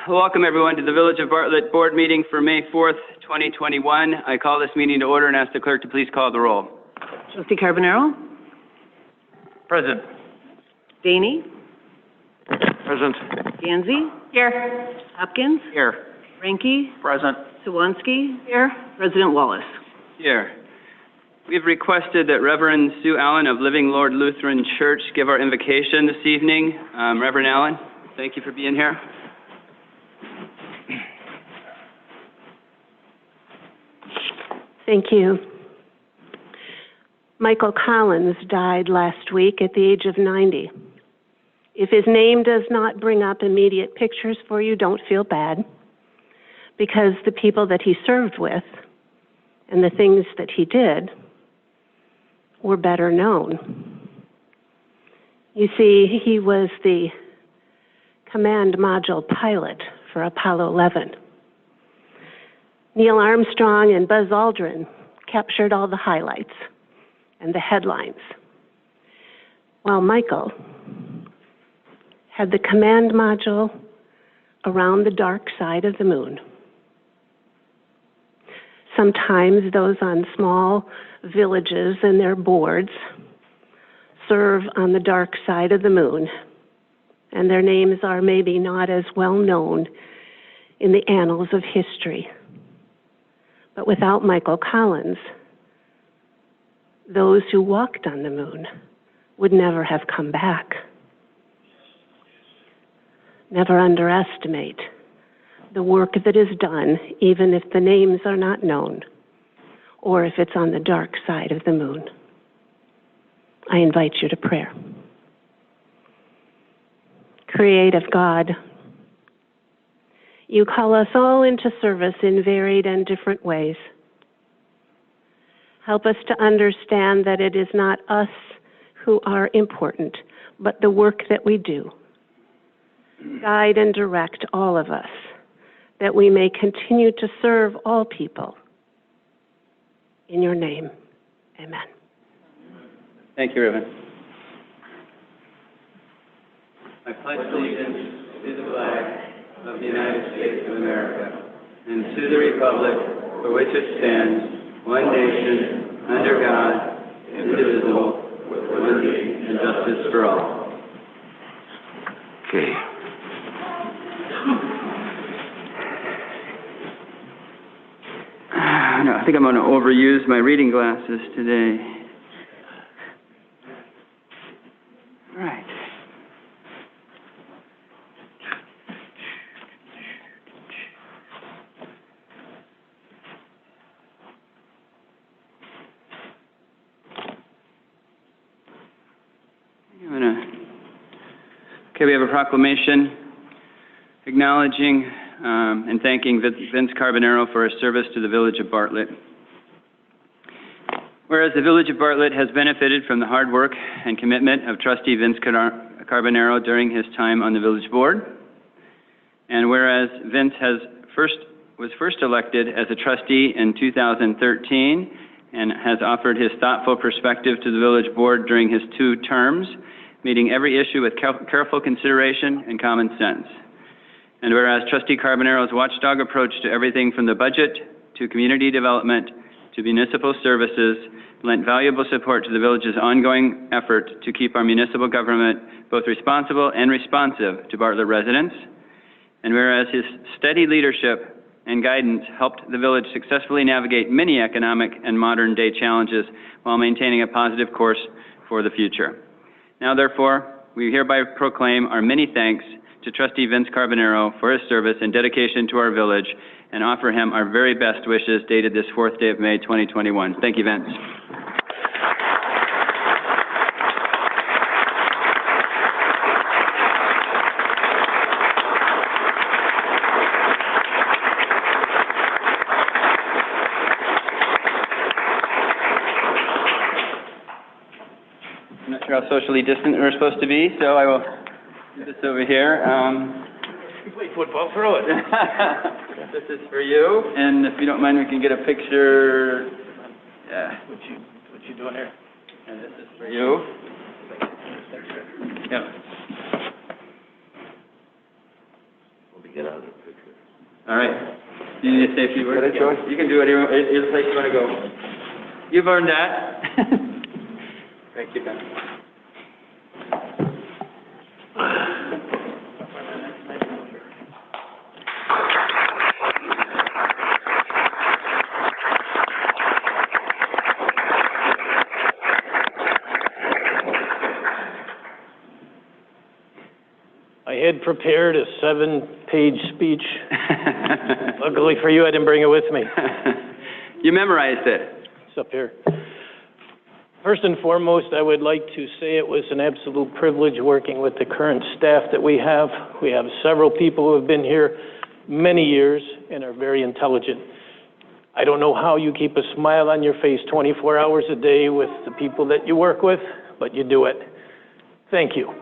Welcome everyone to the Village of Bartlett Board meeting for May 4th, 2021. I call this meeting to order and ask the clerk to please call the roll. Trustee Carbonaro? Present. Daney? Present. Gansey? Here. Hopkins? Here. Ranke? Present. Sawansky? Here. President Wallace? Here. We've requested that Reverend Sue Allen of Living Lord Lutheran Church give our invocation this evening. Reverend Allen, thank you for being here. Thank you. Michael Collins died last week at the age of 90. If his name does not bring up immediate pictures for you, don't feel bad, because the people that he served with and the things that he did were better known. You see, he was the command module pilot for Apollo 11. Neil Armstrong and Buzz Aldrin captured all the highlights and the headlines, while Michael had the command module around the dark side of the moon. Sometimes those on small villages and their boards serve on the dark side of the moon, and their names are maybe not as well known in the annals of history. But without Michael Collins, those who walked on the moon would never have come back. Never underestimate the work that is done, even if the names are not known, or if it's on the dark side of the moon. I invite you to prayer. Creative God, you call us all into service in varied and different ways. Help us to understand that it is not us who are important, but the work that we do. Guide and direct all of us, that we may continue to serve all people. In your name, amen. Thank you, Reverend. I pledge allegiance to the flag of the United States of America and to the republic for which it stands, one nation, under God, indivisible, with liberty and justice for all. Okay. No, I think I'm going to overuse my reading glasses today. All right. Okay, we have a proclamation acknowledging and thanking Vince Carbonaro for his service to the Village of Bartlett. Whereas the Village of Bartlett has benefited from the hard work and commitment of Trustee Vince Carbonaro during his time on the Village Board, and whereas Vince was first elected as a trustee in 2013 and has offered his thoughtful perspective to the Village Board during his 2 terms, meeting every issue with careful consideration and common sense. And whereas Trustee Carbonaro's watchdog approach to everything from the budget to community development to municipal services lent valuable support to the village's ongoing effort to keep our municipal government both responsible and responsive to Bartlett residents. And whereas his steady leadership and guidance helped the village successfully navigate many economic and modern-day challenges while maintaining a positive course for the future. Now, therefore, we hereby proclaim our many thanks to Trustee Vince Carbonaro for his service and dedication to our village, and offer him our very best wishes dated this 4th day of May, 2021. Thank you, Vince. I'm not sure how socially distant we're supposed to be, so I will do this over here. Play football, throw it. This is for you, and if you don't mind, we can get a picture. Yeah. What you doing here? And this is for you. Yep. We'll begin on All right. Do you need to say a few words? Get it, Joey? You can do it either place you want to go. You've earned that. Thank you, Ben. I had prepared a 7-page speech. Luckily for you, I didn't bring it with me. You memorized it. It's up here. First and foremost, I would like to say it was an absolute privilege working with the current staff that we have. We have several people who have been here many years and are very intelligent. I don't know how you keep a smile on your face 24 hours a day with the people that you work with, but you do it. Thank you,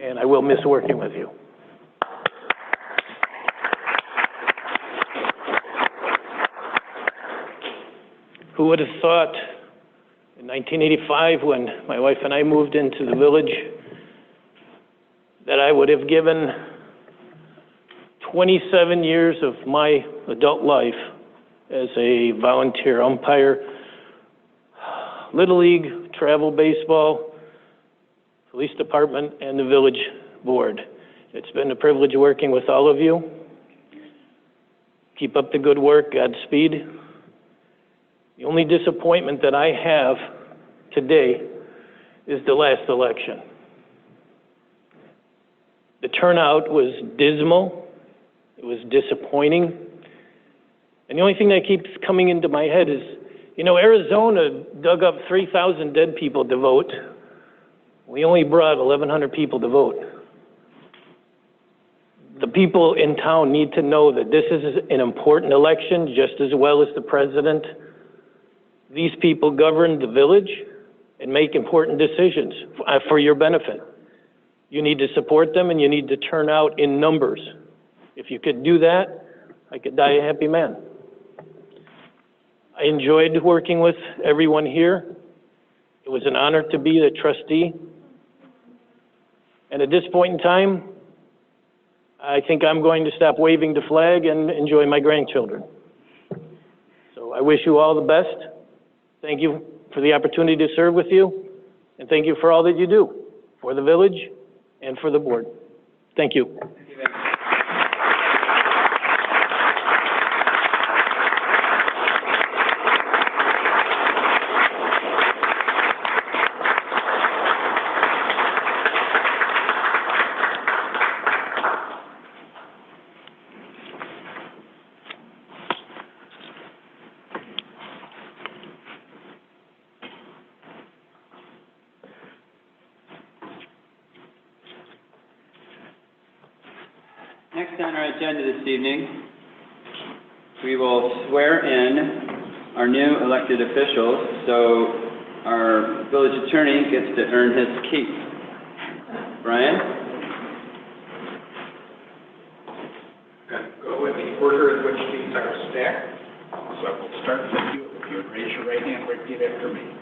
and I will miss working with you. Who would have thought in 1985, when my wife and I moved into the village, that I would have given 27 years of my adult life as a volunteer umpire, Little League, travel baseball, police department, and the village board. It's been a privilege working with all of you. Keep up the good work. Godspeed. The only disappointment that I have today is the last election. The turnout was dismal. It was disappointing. And the only thing that keeps coming into my head is, you know, Arizona dug up 3,000 dead people to vote. We only brought 1,100 people to vote. The people in town need to know that this is an important election just as well as the president. These people govern the village and make important decisions for your benefit. You need to support them and you need to turn out in numbers. If you could do that, I could die a happy man. I enjoyed working with everyone here. It was an honor to be the trustee. And at this point in time, I think I'm going to stop waving the flag and enjoy my grandchildren. So I wish you all the best. Thank you for the opportunity to serve with you, and thank you for all that you do for the village and for the board. Thank you. Next on our agenda this evening, we will swear in our new elected officials, so our village attorney gets to earn his keep. Brian? Go with the order in which these are stacked. So we'll start with you. If you would raise your right hand, repeat after me.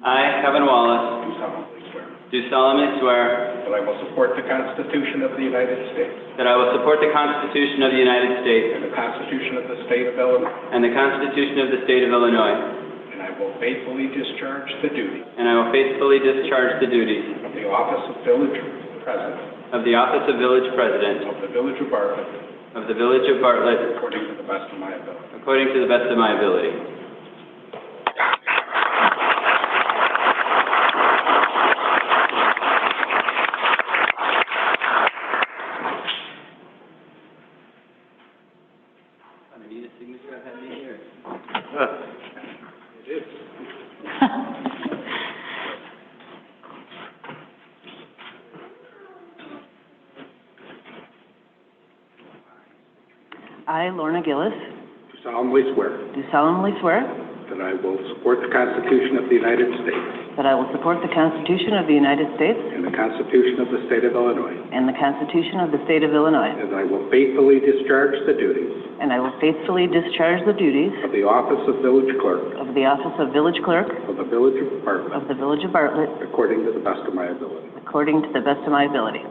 I, Kevin Wallace, Do solemnly swear do solemnly swear that I will support the Constitution of the United States that I will support the Constitution of the United States and the Constitution of the State of Illinois, and the Constitution of the State of Illinois, and I will faithfully discharge the duties and I will faithfully discharge the duties of the office of Village President of the office of Village President of the Village of Bartlett of the Village of Bartlett according to the best of my ability. according to the best of my ability. I need a signature. I have me here. It is. I, Lorna Gillis, Do solemnly swear do solemnly swear that I will support the Constitution of the United States that I will support the Constitution of the United States and the Constitution of the State of Illinois, and the Constitution of the State of Illinois, and I will faithfully discharge the duties and I will faithfully discharge the duties of the office of Village Clerk of the office of Village Clerk of the Village of Bartlett of the Village of Bartlett according to the best of my ability. according to the best of my ability.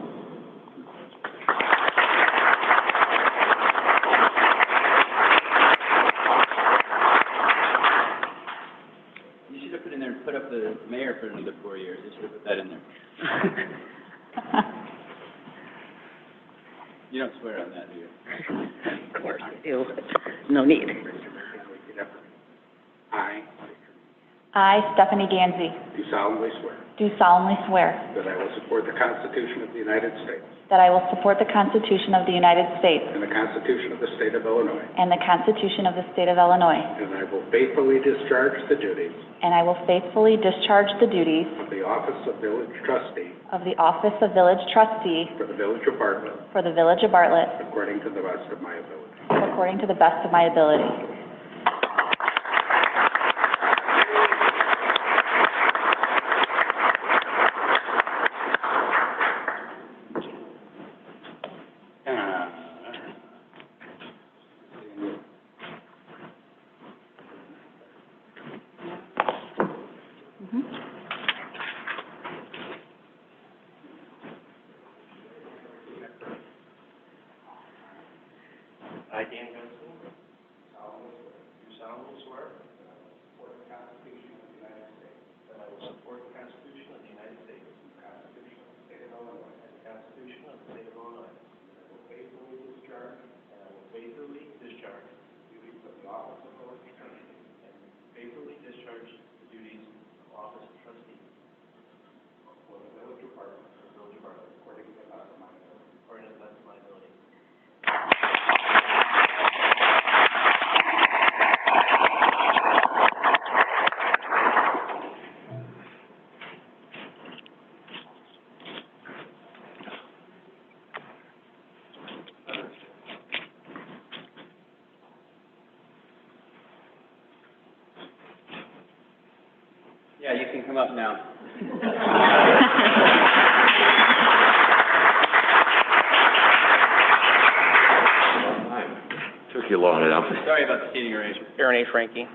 You don't swear on that, do you? Of course I do. No need. I I, Stephanie Gansey, do solemnly swear do solemnly swear that I will support the Constitution of the United States that I will support the Constitution of the United States and the Constitution of the State of Illinois, and the Constitution of the State of Illinois, and I will faithfully discharge the duties and I will faithfully discharge the duties of the office of village trustee of the office of village trustee for the village of Bartlett for the village of Bartlett according to the best of my ability. according to the best of my ability. I, Dan Benson, do solemnly swear that I will support the Constitution of the United States, the Constitution of the State of Illinois, and the Constitution of the State of Illinois. And I will faithfully discharge the duties of the office of village trustee. And faithfully discharge the duties of office of trustee for the village of Bartlett, according to the best of my ability. Yeah, you can come up now. Took you long enough. Sorry about the seating arrangement. Aaron A. Frankie,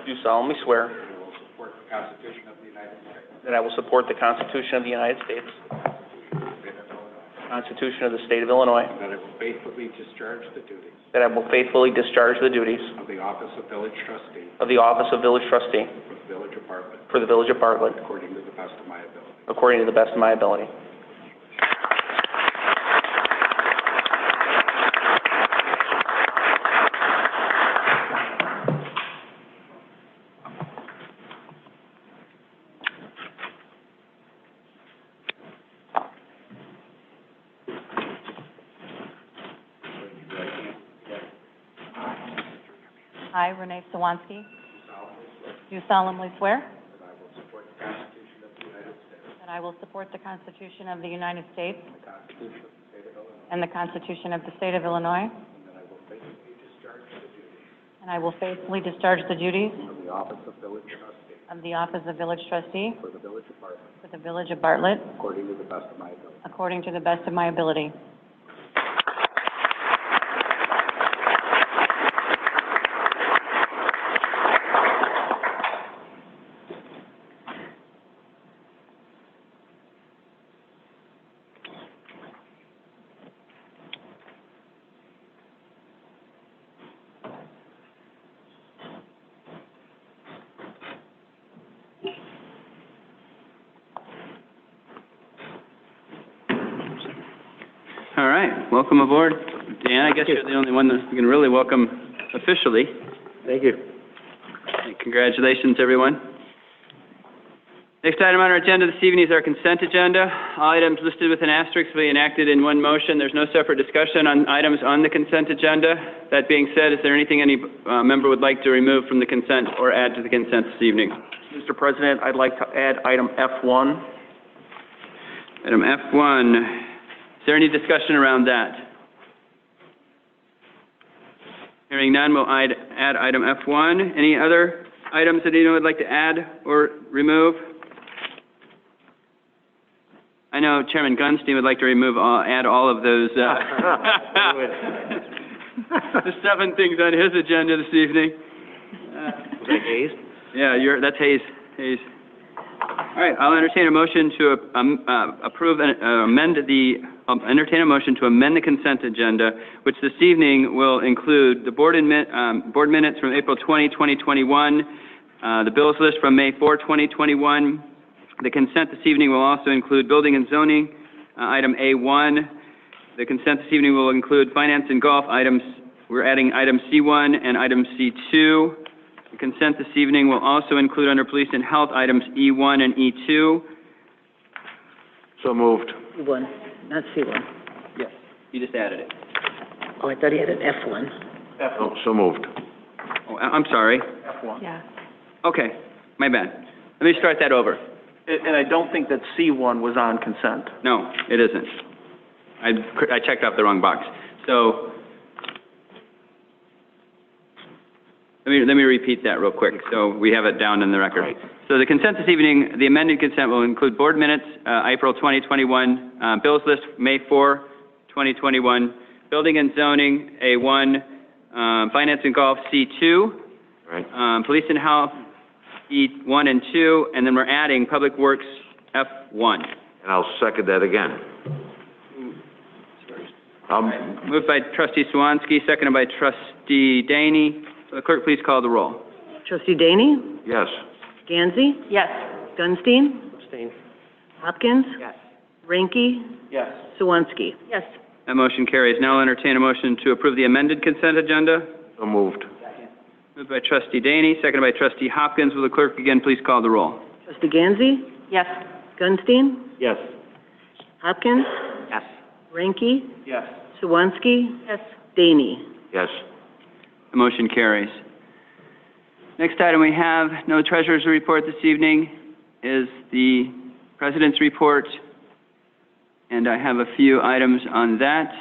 do solemnly swear That I will support the Constitution of the United States, that I will support the Constitution of the United States, the State of Illinois, Constitution of the State of Illinois, and that I will faithfully discharge the duties that I will faithfully discharge the duties of the office of village trustee of the office of village trustee for the village of Bartlett for the village of Bartlett according to the best of my ability. according to the best of my ability. I, Renee Sawansky, do solemnly swear that I will support the Constitution of the United States and the Constitution of the State of Illinois, and I will faithfully discharge the duties Of the office of village trustee of the office of village trustee for the village of Bartlett for the village of Bartlett according to the best of my ability. according to the best of my ability. All right, welcome aboard. Dan, I guess you're the only one that we can really welcome officially. Thank you. And congratulations, everyone. Next item on our agenda this evening is our consent agenda. All items listed with an asterisk will be enacted in one motion. There's no separate discussion on items on the consent agenda. That being said, is there anything any member would like to remove from the consent or add to the consent this evening? Mr. President, I'd like to add item F1. Item F1. Is there any discussion around that? Hearing none, we'll add item F1. Any other items that anyone would like to add or remove? I know Chairman Gunstein would like to add all of those, the 7 things on his agenda this evening. Was that Hayes? Yeah, that's Hayes. All right, I'll entertain a motion to entertain a motion to amend the consent agenda, which this evening will include the board minutes from April 20, 2021, the bills list from May 4, 2021, The consent this evening will also include building and zoning, item A1. The consent this evening will include finance and golf items. We're adding item C1 and item C2. The consent this evening will also include under police and health items E1 and E2. So moved. C1, not C1. Yes, you just added it. Oh, I thought he had an F1. Oh, so moved. Oh, I'm sorry. F1. Yeah. Okay, my bad. Let me start that over. And I don't think that C1 was on consent. No, it isn't. I checked off the wrong box. So, let me repeat that real quick, so we have it down in the record. Right. So the consent this evening, the amended consent will include board minutes, April 2021, bills list, May 4, 2021, building and zoning, A1, finance and golf, C2, Right. police and health, E1 and 2, and then we're adding public works, F1. And I'll second that again. Moved by trustee Swansky, seconded by trustee Daney. Will the clerk please call the roll? Trustee Daney? Yes. Gansey? Yes. Gunstein? Abstain. Hopkins? Yes. Ranky? Yes. Swansky? Yes. That motion carries. Now I'll entertain a motion to approve the amended consent agenda. So moved. Moved by trustee Daney, seconded by trustee Hopkins. Will the clerk again please call the roll? Trustee Gansey? Yes. Gunstein? Yes. Hopkins? Yes. Ranky? Yes. Swansky? Yes. Daney? Yes. The motion carries. Next item we have, no treasurer's report this evening, is the president's report, and I have a few items on that.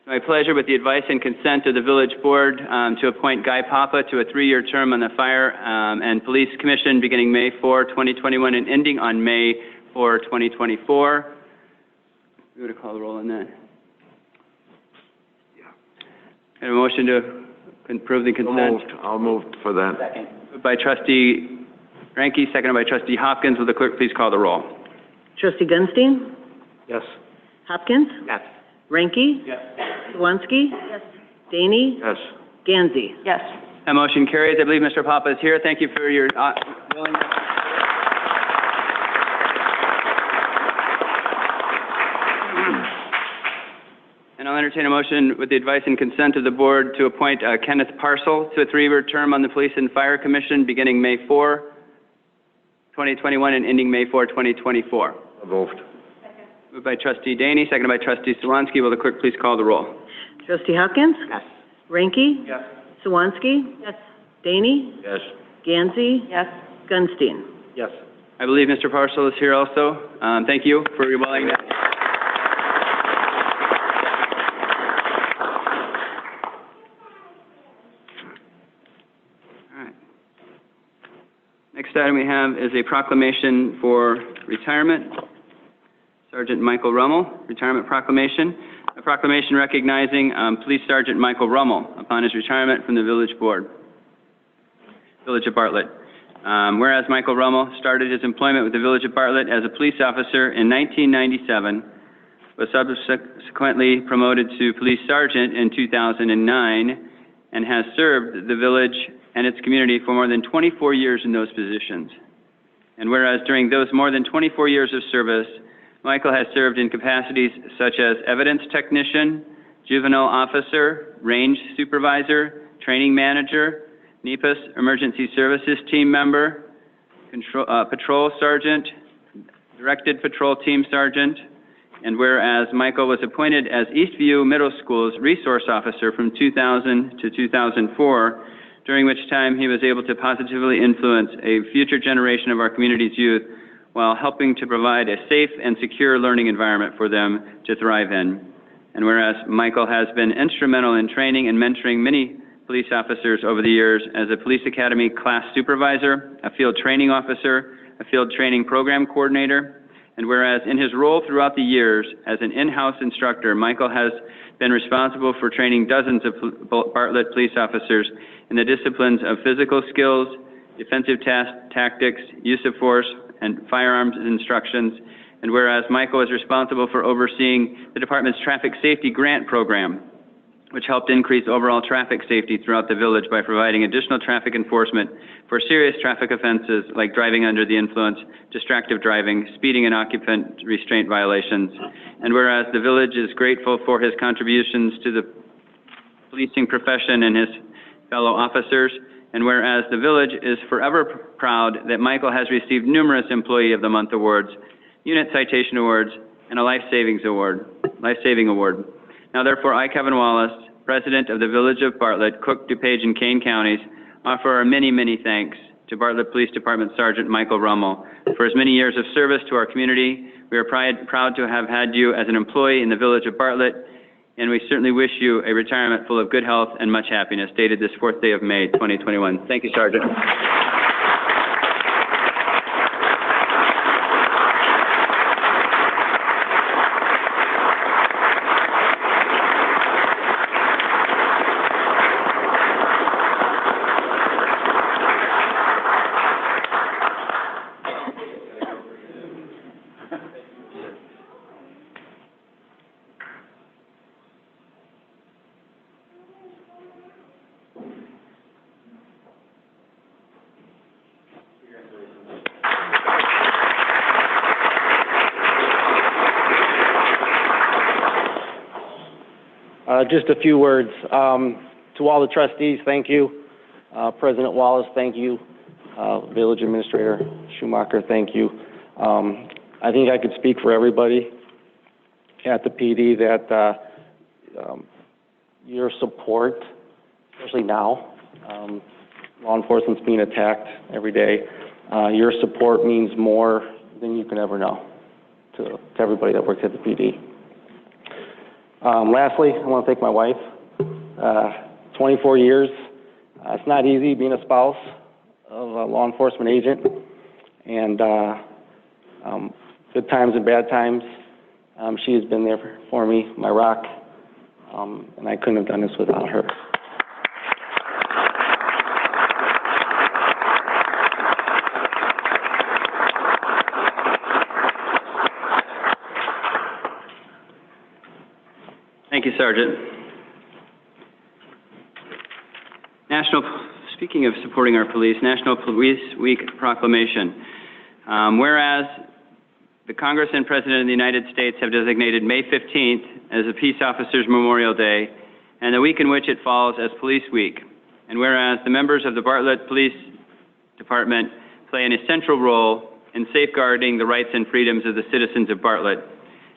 My pleasure, with the advice and consent of the village board, to appoint Guy Papa to a 3-year term on the Fire and Police Commission beginning May 4, 2021, and ending on May 4, 2024. We would have called the roll on that. And a motion to approve the So consent. moved. I'll move for that. Moved by trustee Ranky, seconded by trustee Hopkins. Will the clerk please call the roll? Trustee Gunstein? Yes. Hopkins? Yes. Ranky? Yes. Swansky? Yes. Daney? Yes. Gansey? Yes. That motion carries. I believe Mr. Papa is here. Thank you for your willingness. And I'll entertain a motion with the advice and consent of the board to appoint Kenneth Parcel to a 3-year term on the Police and Fire Commission beginning May 4, 2021, and ending May 4, 2024. So moved. Moved by trustee Daney, seconded by trustee Swansky. Will the clerk please call the roll? Trustee Hopkins? Yes. Ranky? Yes. Swansky? Yes. Daney? Yes. Gansey? Yes. Gunstein? Yes. I believe Mr. Parcel is here also. Thank you for your willingness. All right. Next item we have is a proclamation for retirement. Sergeant Michael Rummell, retirement proclamation. A proclamation recognizing Police Sergeant Michael Rummell upon his retirement from the Village Board, Village of Bartlett. Whereas Michael Rummell started his employment with the Village of Bartlett as a police officer in 1997, was subsequently promoted to police sergeant in 2009, and has served the village and its community for more than 24 years in those positions. And whereas during those more than 24 years of service, Michael has served in capacities such as evidence technician, juvenile officer, range supervisor, training manager, NEPAS emergency services team member, patrol sergeant, directed patrol team sergeant, and whereas Michael was appointed as Eastview Middle School's resource officer from 2000 to 2004, during which time he was able to positively influence a future generation of our community's youth while helping to provide a safe and secure learning environment for them to thrive in. And whereas Michael has been instrumental in training and mentoring many police officers over the years as a police academy class supervisor, a field training officer, a field training program coordinator, and whereas in his role throughout the years as an in-house instructor, Michael has been responsible for training dozens of Bartlett police officers in the disciplines of physical skills, defensive tactics, use of force, and firearms instructions, and whereas Michael is responsible for overseeing the department's traffic safety grant program, which helped increase overall traffic safety throughout the village by providing additional traffic enforcement for serious traffic offenses like driving under the influence, distracted driving, speeding, and occupant restraint violations. And whereas the village is grateful for his contributions to the policing profession and his fellow officers, and whereas the village is forever proud that Michael has received numerous Employee of the Month awards, Unit Citation Awards, and a Life-Saving Award. Now therefore, I, Kevin Wallace, President of the Village of Bartlett, Cook, DuPage, and Kane Counties, offer our many, many thanks to Bartlett Police Department Sergeant Michael Rummell for his many years of service to our community. We are proud to have had you as an employee in the Village of Bartlett, and we certainly wish you a retirement full of good health and much happiness, dated this 4th day of May, 2021. Thank you, Sergeant. Just a few words. To all the trustees, thank you. President Wallace, thank you. Village Administrator Schumacher, thank you. I think I could speak for everybody at the PD that your support, especially now, law enforcement's being attacked every day. Your support means more than you can ever know to everybody that works at the PD. Lastly, I want to thank my wife. 24 years. It's not easy being a spouse of a law enforcement agent, and good times and bad times. She has been there for me, my rock, and I couldn't have done this without her. Thank you, Sergeant. Speaking of supporting our police, National Police Week Proclamation. Whereas the Congress and President of the United States have designated May 15th as a Peace Officers Memorial Day and the week in which it falls as Police Week. And whereas the members of the Bartlett Police Department play an essential role in safeguarding the rights and freedoms of the citizens of Bartlett.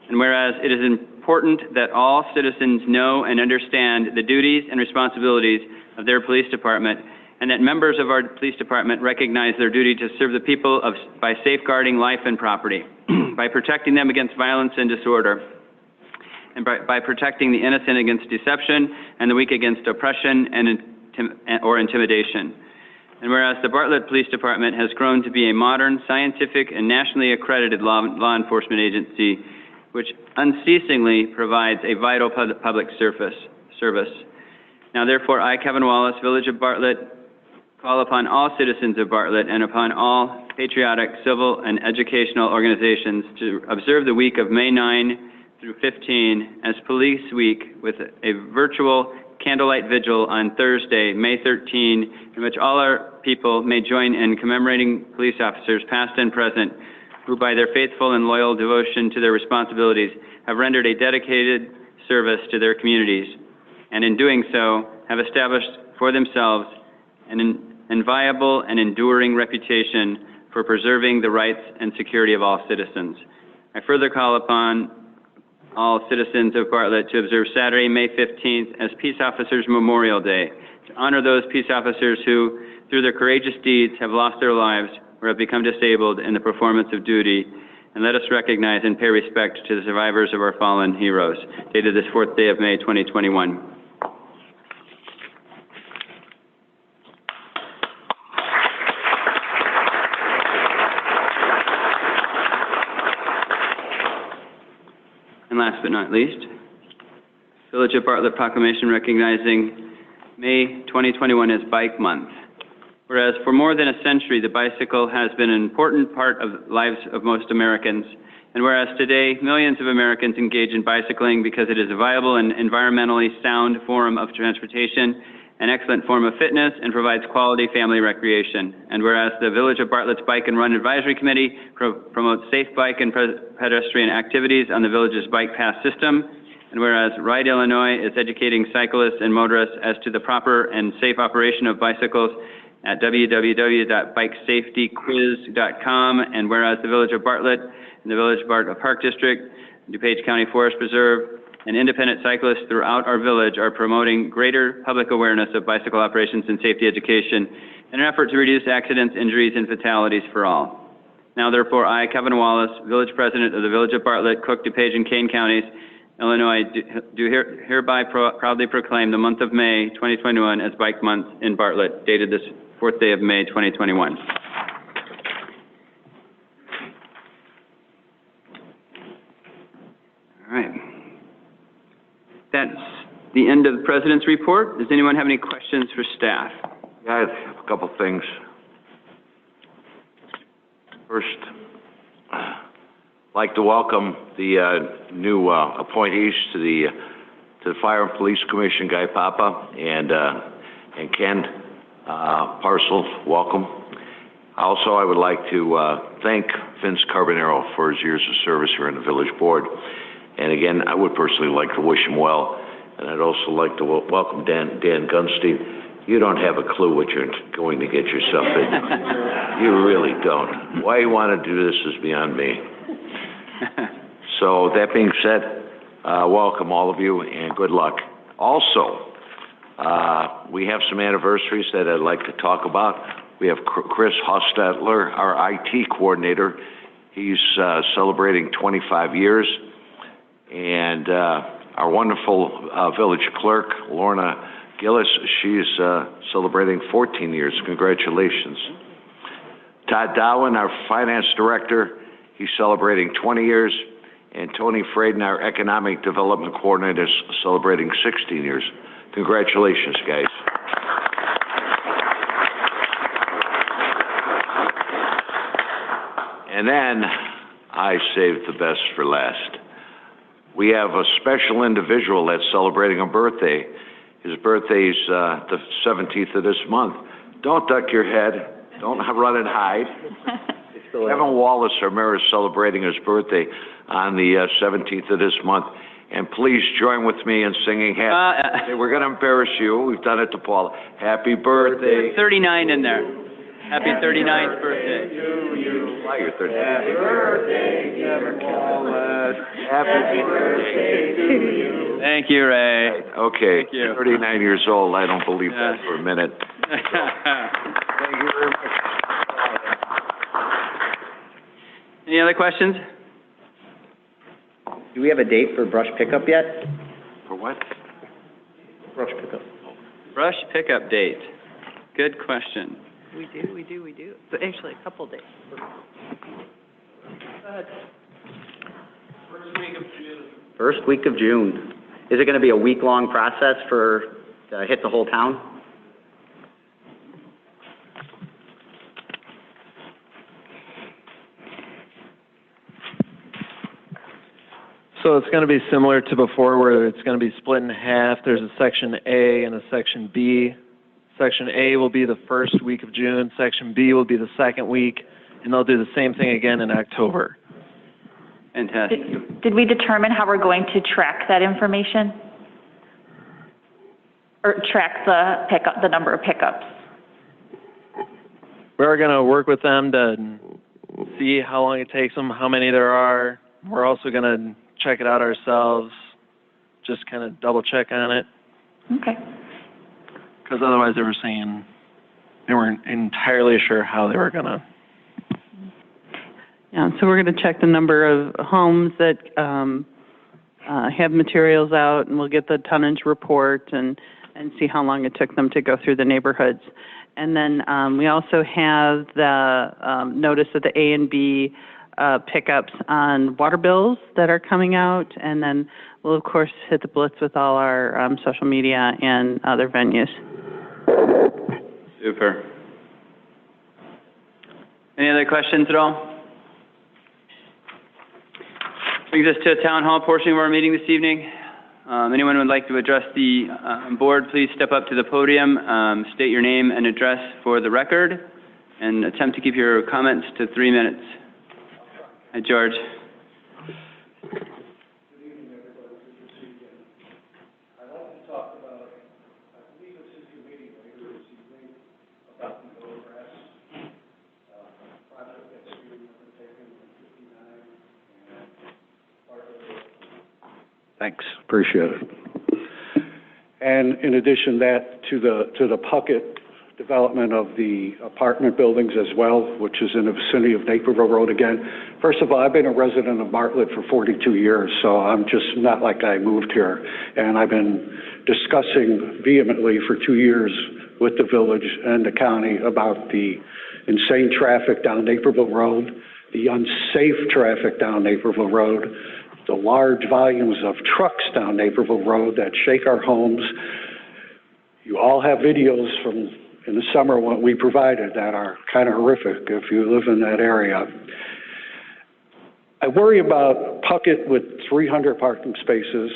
And whereas it is important that all citizens know and understand the duties and responsibilities of their police department, and that members of our police department recognize their duty to serve the people by safeguarding life and property, by protecting them against violence and disorder, and by protecting the innocent against deception and the weak against oppression or intimidation. And whereas the Bartlett Police Department has grown to be a modern, scientific, and nationally accredited law enforcement agency, which unceasingly provides a vital public service. Now, therefore, I, Kevin Wallace, Village of Bartlett, call upon all citizens of Bartlett and upon all patriotic, civil, and educational organizations to observe the week of May 9 through 15 as Police Week with a virtual candlelight vigil on Thursday, May 13, in which all our people may join in commemorating police officers, past and present, who by their faithful and loyal devotion to their responsibilities have rendered a dedicated service to their communities, and in doing so have established for themselves an inviolable and enduring reputation for preserving the rights and security of all citizens. I further call upon all citizens of Bartlett to observe Saturday, May 15th as Peace Officers Memorial Day, to honor those peace officers who, through their courageous deeds, have lost their lives or have become disabled in the performance of duty, and let us recognize and pay respect to the survivors of our fallen heroes, dated this 4th day of May, 2021. And last but not least, Village of Bartlett Proclamation recognizing May 2021 as Bike Month. Whereas for more than a century, the bicycle has been an important part of the lives of most Americans, And whereas today, millions of Americans engage in bicycling because it is a viable and environmentally sound form of transportation, an excellent form of fitness, and provides quality family recreation. And whereas the Village of Bartlett's Bike and Run Advisory Committee promotes safe bike and pedestrian activities on the village's bike path system, and whereas Ride Illinois is educating cyclists and motorists as to the proper and safe operation of bicycles at www.bikesafetyquiz.com, and whereas the Village of Bartlett and the Village of Bartlett Park District, DuPage County Forest Preserve, and independent cyclists throughout our village are promoting greater public awareness of bicycle operations and safety education in an effort to reduce accidents, injuries, and fatalities for all. Now therefore, I, Kevin Wallace, Village President of the Village of Bartlett, Cook, DuPage, and Kane Counties, Illinois, do hereby proudly proclaim the month of May 2021 as Bike Month in Bartlett, dated this 4th day of May 2021. All right. That's the end of the President's report. Does anyone have any questions for staff? Yeah, I have a couple things. First, I'd like to welcome the new appointees to the Fire and Police Commission, Guy Papa and Ken Parcel. Welcome. Also, I would like to thank Vince Carbonaro for his years of service here in the Village Board. And again, I would personally like to wish him well. And I'd also like to welcome Dan Gunstein. You don't have a clue what you're going to get yourself into. You really don't. Why you want to do this is beyond me. So that being said, welcome all of you and good luck. Also, we have some anniversaries that I'd like to talk about. We have Chris Hostetler, our IT coordinator. He's celebrating 25 years. And our wonderful village clerk, Lorna Gillis, she's celebrating 14 years. Congratulations. Todd Dowen, our finance director, he's celebrating 20 years. And Tony Fraden, our economic development coordinator, is celebrating 16 years. Congratulations, guys. And then I saved the best for last. We have a special individual that's celebrating a birthday. His birthday's the 17th of this month. Don't duck your head. Don't run and hide. Kevin Wallace, our mayor, is celebrating his birthday on the 17th of this month. And please join with me in singing happy. We're going to embarrass you. We've done it to Paula. Happy birthday. 39 in there. Happy 39th birthday. Why you're 39? Happy birthday, Kevin Wallace. Happy birthday to you. Thank you, Ray. Okay, Thank you. 39 years old. I don't believe that for a minute. Thank you very much. Any other questions? Do we have a date for brush pickup yet? For what? Brush pickup. Brush pickup date. Good question. We do. So actually, a couple days. First week of June. Is it going to be a week-long process to hit the whole town? So it's going to be similar to before, where it's going to be split in half. There's a Section A and a Section B. Section A will be the first week of June. Section B will be the second week, and they'll do the same thing again in October. Fantastic. Did we determine how we're going to track that information? Or track the number of pickups? We're going to work with them to see how long it takes them, how many there are. We're also going to check it out ourselves, just kind of double check on it. Okay. Because otherwise they were saying they weren't entirely sure how they were going to. Yeah, so we're going to check the number of homes that have materials out, and we'll get the tonnage report and see how long it took them to go through the neighborhoods. And then we also have the notice of the A and B pickups on water bills that are coming out, and then we'll, of course, hit the blitz with all our social media and other venues. Super. Any other questions at all? Brings us to the town hall portion of our meeting this evening. Anyone who would like to address the board, please step up to the podium, state your name and address for the record, and attempt to keep your comments to 3 minutes. Hi, George. Thanks, appreciate it. And in addition to the Puckett development of the apartment buildings as well, which is in the vicinity of Naperville Road again. First of all, I've been a resident of Bartlett for 42 years, so I'm just not like I moved here. And I've been discussing vehemently for 2 years with the village and the county about the insane traffic down Naperville Road, the unsafe traffic down Naperville Road, the large volumes of trucks down Naperville Road that shake our homes. You all have videos from in the summer what we provided that are kind of horrific if you live in that area. I worry about Puckett with 300 parking spaces,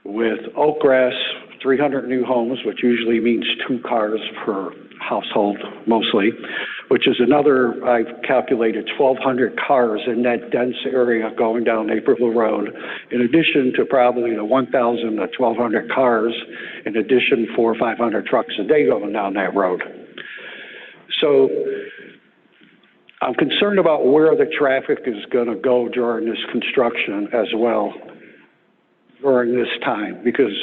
with Oakgrass, 300 new homes, which usually means 2 cars per household mostly, which is another, I've calculated 1,200 cars in that dense area going down Naperville Road, in addition to probably the 1,000 to 1,200 cars, in addition 400 or 500 trucks a day going down that road. So I'm concerned about where the traffic is going to go during this construction as well during this time, because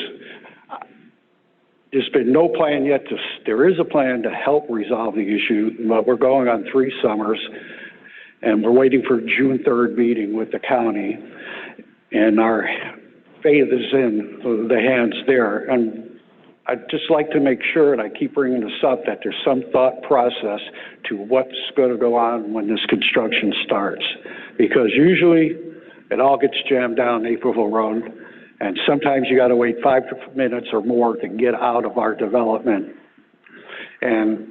there's been no plan yet there is a plan to help resolve the issue, but we're going on 3 summers, and we're waiting for June 3rd meeting with the county, and our faith is in the hands there. And I'd just like to make sure, and I keep bringing this up, that there's some thought process to what's going to go on when this construction starts, because usually it all gets jammed down Naperville Road, and sometimes you got to wait 5 minutes or more to get out of our development. And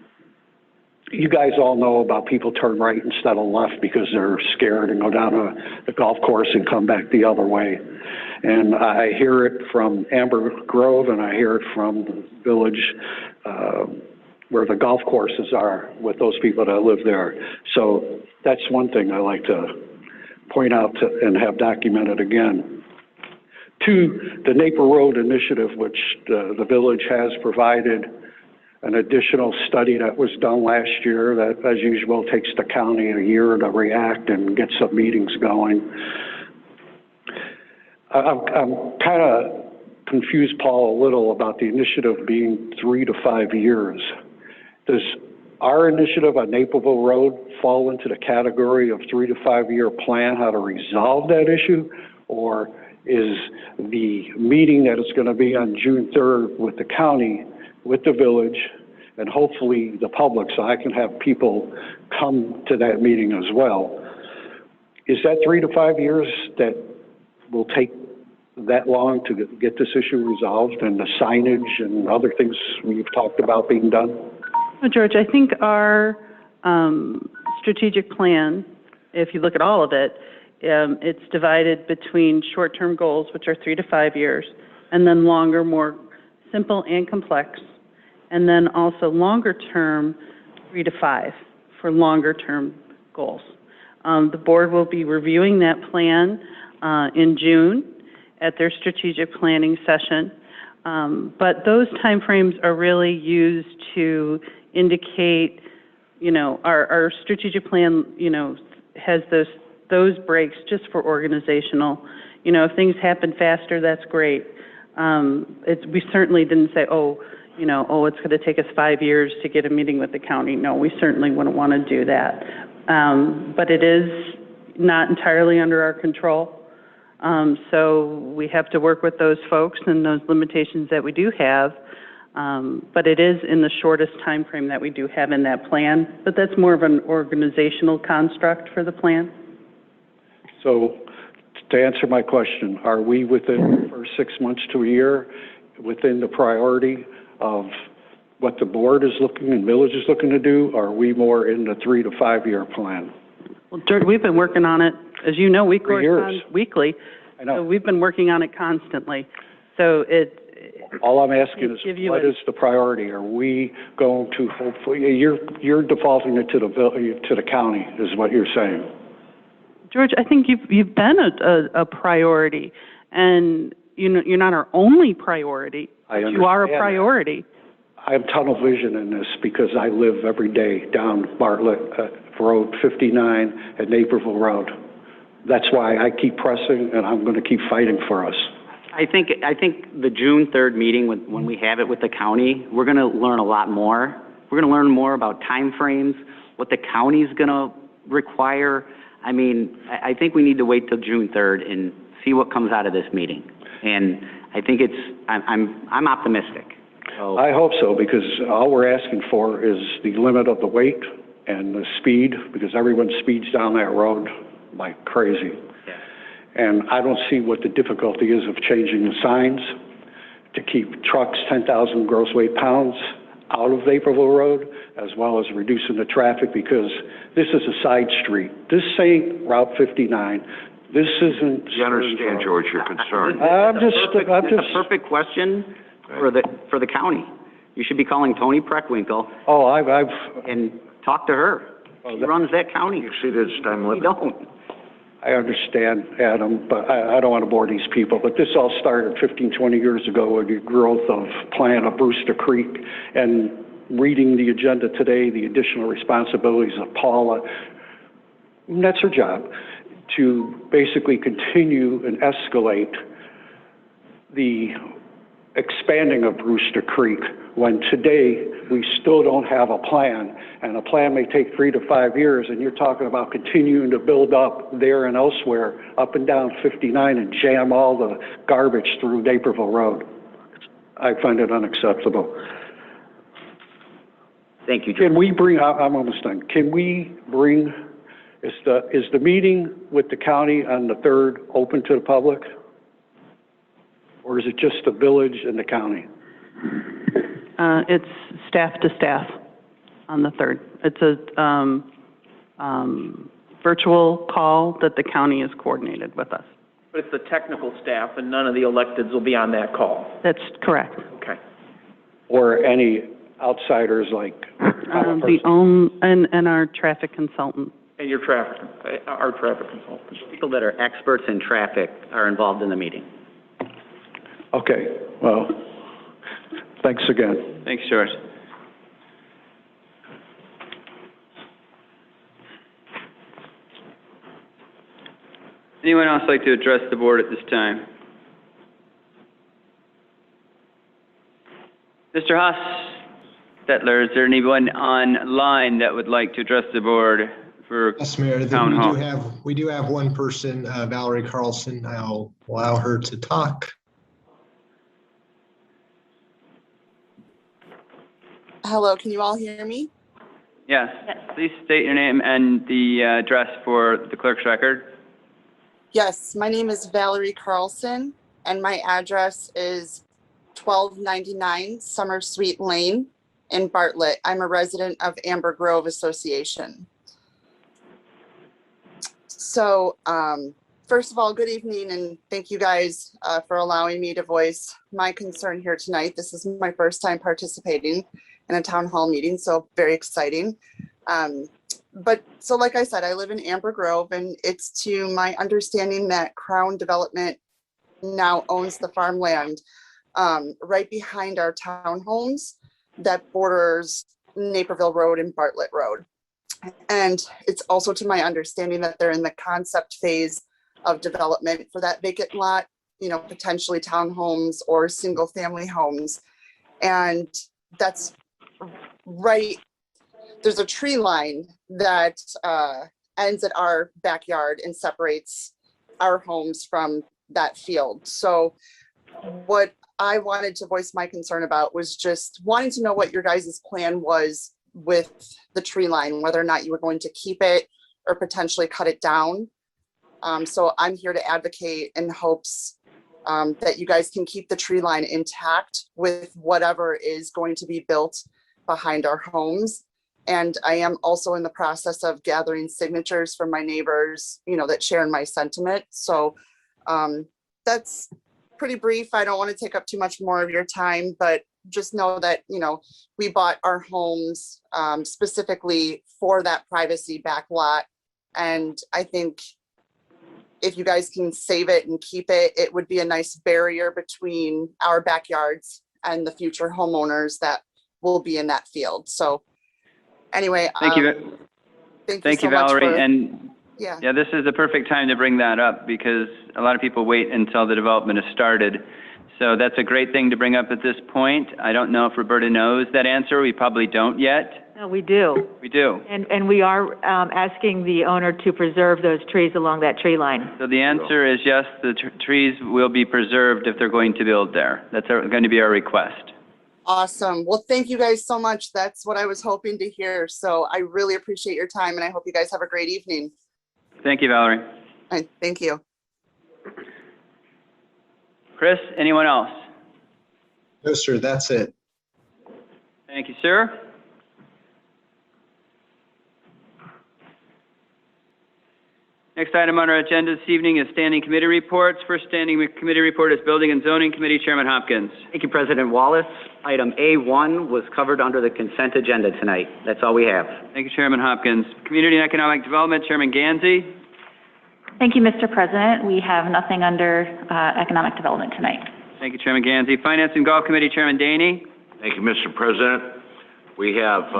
you guys all know about people turn right instead of left because they're scared and go down to the golf course and come back the other way. And I hear it from Amber Grove, and I hear it from the village where the golf courses are with those people that live there. So that's one thing I like to point out and have documented again. 2, the Naperville Road Initiative, which the village has provided an additional study that was done last year that, as usual, takes the county a year to react and get some meetings going. I'm kind of confused, Paul, a little about the initiative being 3 to 5 years. Does our initiative on Naperville Road fall into the category of 3 to 5 year plan how to resolve that issue, or is the meeting that is going to be on June 3rd with the county, with the village, and hopefully the public, so I can have people come to that meeting as well? Is that 3 to 5 years that will take that long to get this issue resolved, and the signage and other things we've talked about being done? Well, George, I think our strategic plan, if you look at all of it, it's divided between short-term goals, which are 3 to 5 years, and then longer, more simple and complex, and then also longer-term, 3 to 5 for longer-term goals. The board will be reviewing that plan in June at their strategic planning session, but those timeframes are really used to indicate, our strategic plan, has those breaks just for organizational. If things happen faster, that's great. We certainly didn't say, it's going to take us 5 years to get a meeting with the county. No, we certainly wouldn't want to do that. But it is not entirely under our control. So we have to work with those folks and those limitations that we do have. But it is in the shortest time frame that we do have in that plan. But that's more of an organizational construct for the plan. So to answer my question, are we within the first 6 months to a year within the priority of what the board is looking and village is looking to do? Or are we more in the 3 to 5 year plan? Well, George, we've been working on it, as you know, we For years. correspond weekly. I know. So we've been working on it constantly. So All I'm asking is, Give you what a- is the priority? Are we going to hopefully, you're defaulting it to the county, is what you're saying? George, I think you've been a priority, and you're not our only priority. I But you are a understand that. priority. I have tunnel vision in this because I live every day down Bartlett Road 59 at Naperville Road. That's why I keep pressing, and I'm going to keep fighting for us. I think the June 3rd meeting, when we have it with the county, we're going to learn a lot more. We're going to learn more about timeframes, what the county's going to require. I mean, I think we need to wait till June 3rd and see what comes out of this meeting. And I think I'm optimistic. So, I hope so, because all we're asking for is the limit of the weight and the speed, because everyone speeds down that road like crazy. And I don't see what the difficulty is of changing the signs to keep trucks 10,000 gross weight pounds out of Naperville Road, as well as reducing the traffic, because this is a side street. This ain't Route 59. This isn't. You understand, George, your concern. It's a perfect question for the county. You should be calling Toni Preckwinkle. Oh, and talk to her. She runs that county. You see this time limit? We don't. I understand, Adam, but I don't want to bore these people. But this all started 15, 20 years ago with the growth of plan of Brewster Creek, and reading the agenda today, the additional responsibilities of Paula. And that's her job, to basically continue and escalate the expanding of Brewster Creek, when today we still don't have a plan, and a plan may take 3 to 5 years, and you're talking about continuing to build up there and elsewhere, up and down 59, and jam all the garbage through Naperville Road. I find it unacceptable. Thank you, George. Can we bring, I'm almost done, can we bring, is the meeting with the county on the 3rd open to the public? Or is it just the village and the county? It's staff to staff on the 3rd. It's a virtual call that the county has coordinated with us. But it's the technical staff, and none of the electeds will be on that call. That's correct. Okay. Or any outsiders like our and our traffic consultant. And our traffic consultants. People that are experts in traffic are involved in the meeting. Okay, well, thanks again. Thanks, George. Anyone else like to address the board at this time? Mr. Hostetler, is there anyone online that would like to address the board for Yes, Mayor, town hall? we do have one person, Valerie Carlson. I'll allow her to talk. Hello, can you all hear me? Yes. Please state your name and the address for the clerk's record. Yes, my name is Valerie Carlson, and my address is 1299 Summer Sweet Lane in Bartlett. I'm a resident of Amber Grove Association. So, first of all, good evening, and thank you guys for allowing me to voice my concern here tonight. This is my first time participating in a town hall meeting, so very exciting. But so like I said, I live in Amber Grove, and it's to my understanding that Crown Development now owns the farmland right behind our townhomes that borders Naperville Road and Bartlett Road. And it's also to my understanding that they're in the concept phase of development for that vacant lot, you know, potentially townhomes or single family homes. And that's right, there's a tree line that ends at our backyard and separates our homes from that field. So what I wanted to voice my concern about was just wanting to know what your guys' plan was with the tree line, whether or not you were going to keep it or potentially cut it down. So I'm here to advocate in hopes that you guys can keep the tree line intact with whatever is going to be built behind our homes. And I am also in the process of gathering signatures from my neighbors, you know, that share in my sentiment. So that's pretty brief. I don't want to take up too much more of your time, but just know that, you know, we bought our homes specifically for that privacy back lot. And I think if you guys can save it and keep it, it would be a nice barrier between our backyards and the future homeowners that will be in that field. So anyway, Thank you. Thank you so much Valerie. for- And Yeah. this is the perfect time to bring that up because a lot of people wait until the development is started. So that's a great thing to bring up at this point. I don't know if Roberta knows that answer. We probably don't yet. No, we do. We do. And we are asking the owner to preserve those trees along that tree line. So the answer is yes, the trees will be preserved if they're going to build there. That's going to be our request. Awesome. Well, thank you guys so much. That's what I was hoping to hear. So I really appreciate your time and I hope you guys have a great evening. Thank you, Valerie. All right, thank you. Chris, anyone else? No, sir, that's it. Thank you, sir. Next item on our agenda this evening is standing committee reports. First standing committee report is Building and Zoning Committee, Chairman Hopkins. Thank you, President Wallace. Item A1 was covered under the consent agenda tonight. That's all we have. Thank you, Chairman Hopkins. Community and Economic Development, Chairman Gansey. Thank you, Mr. President. We have nothing under economic development tonight. Thank you, Chairman Gansey. Finance and Golf Committee, Chairman Daney. Thank you, Mr. President. We have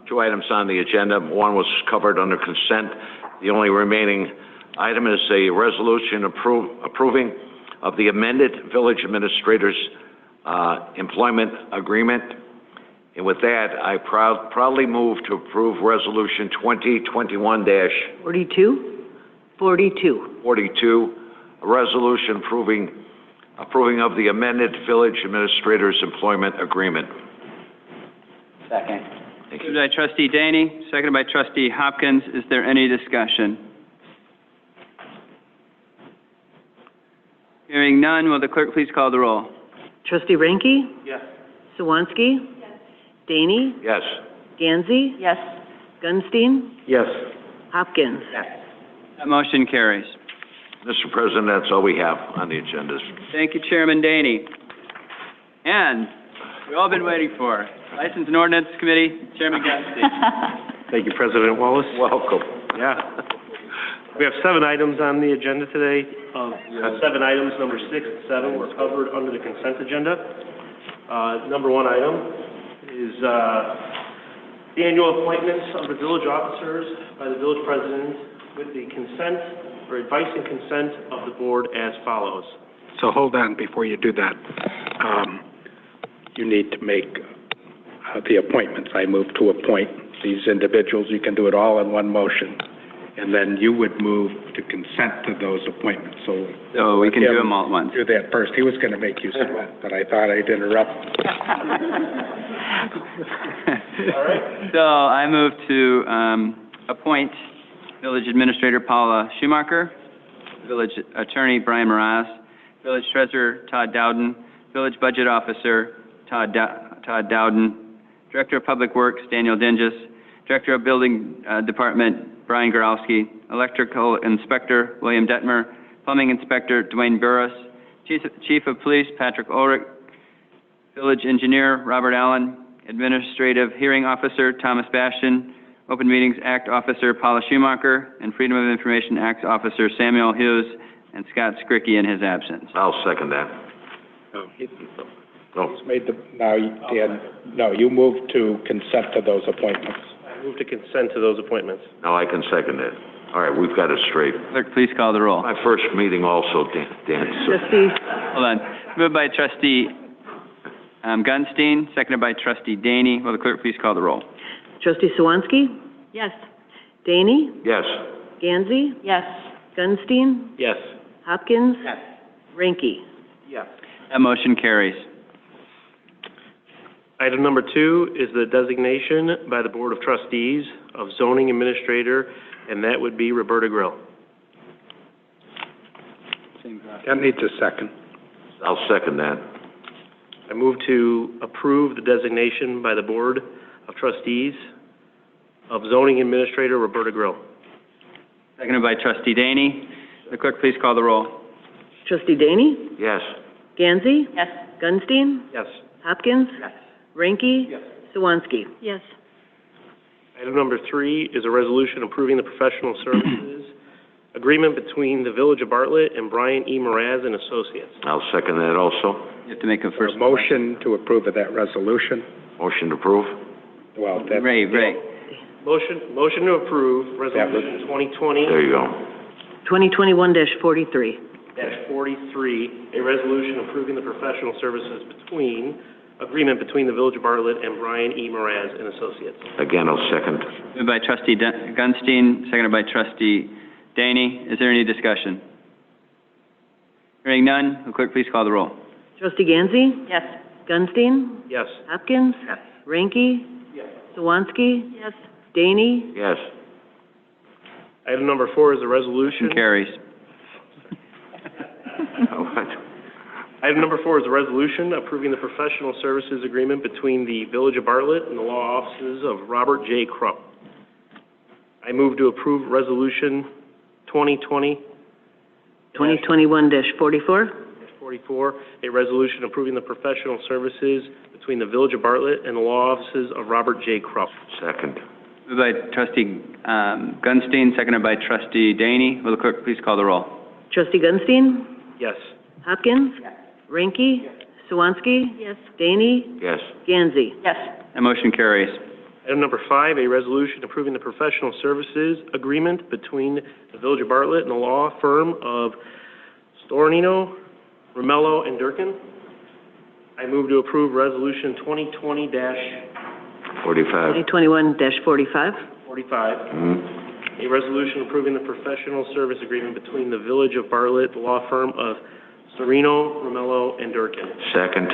two items on the agenda. One was covered under consent. The only remaining item is a resolution approving of the amended village administrator's employment agreement. And with that, I proudly move to approve Resolution 2021-42, 42. a resolution approving of the amended village administrator's employment agreement. Second. Thank Moved by Trustee Daney, seconded by Trustee Hopkins. Is there any discussion? Hearing none, will the clerk please call the roll? Trustee Ranky? Yes. Sawansky? Yes. Daney? Yes. Gansey? Yes. Gunstein? Yes. Hopkins? That motion carries. Mr. President, that's all we have on the agendas. Thank you, Chairman Daney. And we've all been waiting for License and Ordinance Committee, Chairman Gunstein. Thank you, President Wallace. Welcome. Yeah. We have 7 items on the agenda today. 7 items, number 6 and 7 were covered under the consent agenda. Number 1 item is the annual appointments of the village officers by the village president with the consent or advice and consent of the board as follows. So hold on before you do that. You need to make the appointments. I move to appoint these individuals. You can do it all in one motion. And then you would move to consent to those appointments. So we can do them all at once. Do that first. He was going to make you sweat, but I thought I'd interrupt. All right. So I move to appoint Village Administrator Paula Schumacher, Village Attorney Brian Moraz, Village Treasurer Todd Dowden, Village Budget Officer Todd Dowden, Director of Public Works Daniel Dinges, Director of Building Department Brian Gorowski, Electrical Inspector William Detmer, Plumbing Inspector Dwayne Burris, Chief of Police Patrick Ulrich, Village Engineer Robert Allen, Administrative Hearing Officer Thomas Bastian, Open Meetings Act Officer Paula Schumacher, and Freedom of Information Act Officer Samuel Hughes, and Scott Skricky in his absence. I'll second that. He's made the, now, Dan, no, you move to consent to those appointments. I move to consent to those appointments. Now I can second it. All right, we've got it straight. Clerk, please call the roll. My first meeting also, Dan. Trustee? Hold on. Moved by Trustee Gunstein, seconded by Trustee Daney. Will the clerk please call the roll? Trustee Sawansky? Yes. Daney? Yes. Gansey? Yes. Gunstein? Yes. Hopkins? Yes. Ranky? Yes. That motion carries. Item number 2 is the designation by the Board of Trustees of zoning administrator, and that would be Roberta Grill. That needs a second. I'll second that. I move to approve the designation by the Board of Trustees of Zoning Administrator Roberta Grill. Seconded by trustee Daney. The clerk, please call the roll. Trustee Daney? Yes. Gansey? Yes. Gunstein? Yes. Hopkins? Yes. Ranky? Yes. Swansky? Yes. Item number 3 is a resolution approving the professional services agreement between the Village of Bartlett and Brian E. Mraz and Associates. I'll second that also. You have to make a first. A motion to approve of that resolution. Motion to approve. Well, that, Ray. Motion to approve resolution 2020 There you go. 2021-43. 43, a resolution approving the professional services agreement between the Village of Bartlett and Brian E. Mraz and Associates. Again, I'll second. Moved by trustee Gunstein, seconded by trustee Daney. Is there any discussion? Hearing none, the clerk please call the roll. Trustee Gansey? Yes. Gunstein? Yes. Hopkins? Yes. Ranky? Yes. Swansky? Yes. Daney? Yes. Item number 4 is a resolution. Motion carries. Item number 4 is a resolution approving the professional services agreement between the Village of Bartlett and the law offices of Robert J. Krupp. I move to approve resolution 2020 2021-44. 44, a resolution approving the professional services between the Village of Bartlett and the law offices of Robert J. Krupp. Second. Moved by trustee Gunstein, seconded by trustee Daney. Will the clerk please call the roll? Trustee Gunstein? Yes. Hopkins? Ranky? Swansky? Yes. Daney? Yes. Gansey? Yes. That motion carries. Item number 5, a resolution approving the professional services agreement between the Village of Bartlett and the law firm of Stornino, Rummell, and Durkin. I move to approve resolution 45. 2021-45. 45, a resolution approving the professional service agreement between the Village of Bartlett, the law firm of Stornino, Rummell, and Durkin. Second.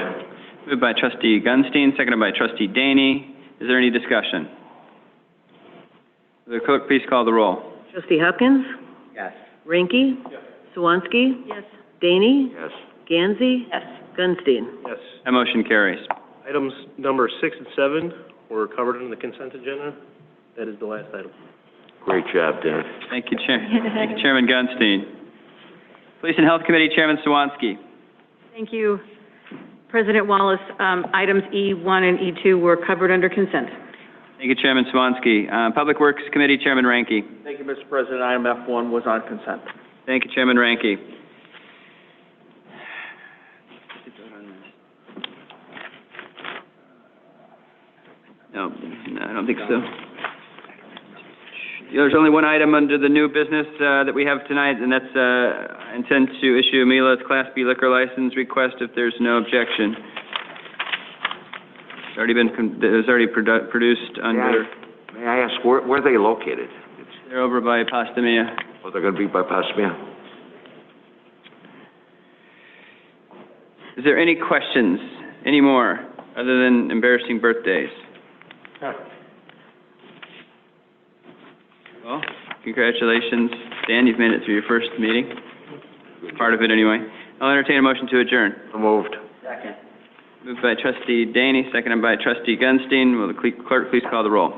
Moved by trustee Gunstein, seconded by trustee Daney. Is there any discussion? Will the clerk please call the roll? Trustee Hopkins? Yes. Ranky? Yes. Swansky? Yes. Daney? Yes. Gansey? Yes. Gunstein? Yes. That motion carries. Items number 6 and 7 were covered in the consent agenda. That is the last item. Great job, Dan. Thank you, Thank you, Chairman Gunstein. Police and Health Committee Chairman Swansky. Thank you, President Wallace. Items E1 and E2 were covered under consent. Thank you, Chairman Swansky. Public Works Committee Chairman Ranky. Thank you, Mr. President. Item F1 was on consent. Thank you, Chairman Ranky. No, I don't think so. There's only one item under the new business that we have tonight, and that's intent to issue Mila's Class B liquor license request if there's no objection. It's already been, it was already produced under... May I ask, where are they located? They're over by Pastamia. Oh, they're going to be by Pasmia? Is there any questions, any more, other than embarrassing birthdays? Well, congratulations, Dan, you've made it through your first meeting, part of it anyway. I'll entertain a motion to adjourn. So moved. Second. Moved by trustee Daney, seconded by trustee Gunstein. Will the clerk please call the roll?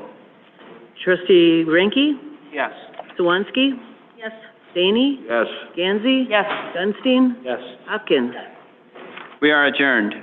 Trustee Ranky? Yes. Swansky? Yes. Daney? Yes. Gansey? Yes. Gunstein? Yes. Hopkins? We are adjourned.